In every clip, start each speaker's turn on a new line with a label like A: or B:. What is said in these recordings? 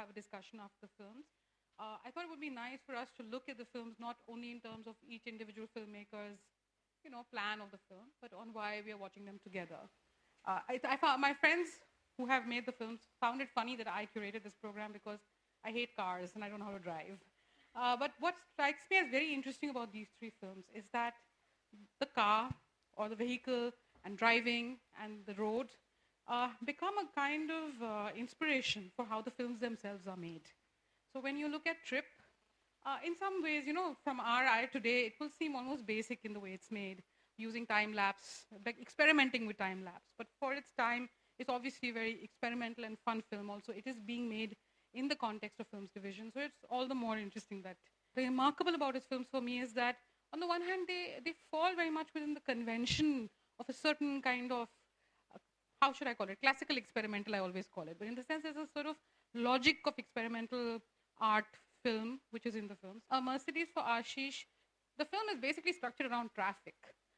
A: have a discussion after the films. I thought it would be nice for us to look at the films not only in terms of each individual filmmaker's, plan of the film, but on why we are watching them together. I found my friends who have made the films found it funny that I curated this program because I hate cars and I don't know how to drive. But what strikes me as very interesting about these three films is that the car or the vehicle and driving and the road become a kind of inspiration for how the films themselves are made. So when you look at Trip, in some ways, from our eye today, it will seem almost basic in the way it's made, using time-lapse, like experimenting with time-lapse. But for its time, it's obviously a very experimental and fun film also. It is being made in the context of films division, so it's all the more interesting that. The remarkable about his films for me is that, on the one hand, they fall very much within the convention of a certain kind of, how should I call it, classical experimental, I always call it. But in the sense, there's a sort of logic of experimental art film, which is in the films. Mercedes for Ashish, the film is basically structured around traffic,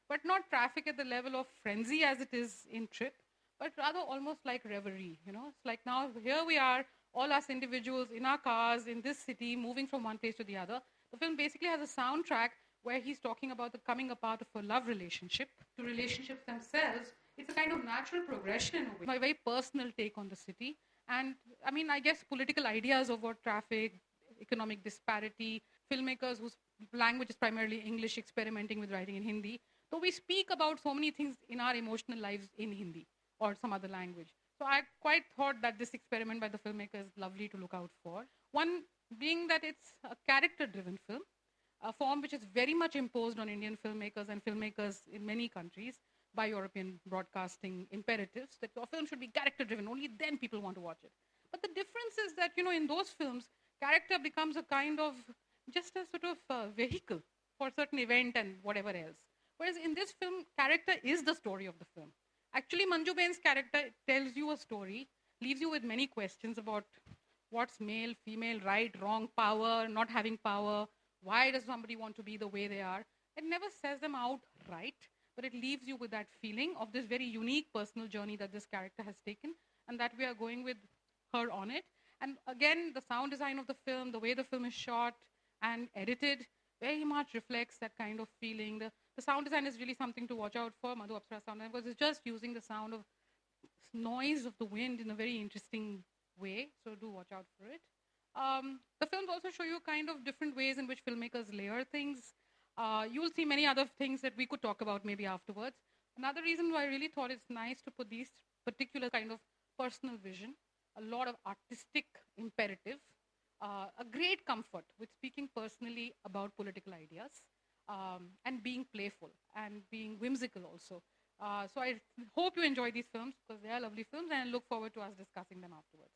A: but not traffic at the level of frenzy as it is in Trip, but rather almost like reverie, It's like now, here we are, all us individuals in our cars, in this city, moving from one place to the other. The film basically has a soundtrack where he's talking about the coming apart of a love relationship to relationships themselves. It's a kind of natural progression in a way, my very personal take on the city. And I guess political ideas over traffic, economic disparity, filmmakers whose language is primarily English, experimenting with writing in Hindi. Though we speak about so many things in our emotional lives in Hindi or some other language. So I quite thought that this experiment by the filmmaker is lovely to look out for. One being that it's a character-driven film, a form which is very much imposed on Indian filmmakers and filmmakers in many countries by European broadcasting imperatives, that your film should be character-driven, only then people want to watch it. But the difference is that, in those films, character becomes a kind of just a sort of vehicle for a certain event and whatever else. Whereas in this film, character is the story of the film. Actually, Manju Bain's character tells you a story, leaves you with many questions about what's male, female, right, wrong, power, not having power, why does somebody want to be the way they are. It never says them out right, but it leaves you with that feeling of this very unique personal journey that this character has taken and that we are going with her on it. And again, the sound design of the film, the way the film is shot and edited, very much reflects that kind of feeling. The sound design is really something to watch out for, Madhu Apsara sound design, because it's just using the sound of noise of the wind in a very interesting way, so do watch out for it. The films also show you kind of different ways in which filmmakers layer things. You will see many other things that we could talk about maybe afterwards. Another reason why I really thought it's nice to put these particular kind of personal vision, a lot of artistic imperative, a great comfort with speaking personally about political ideas, and being playful and being whimsical also. So I hope you enjoy these films because they are lovely films, and I look forward to us discussing them afterwards.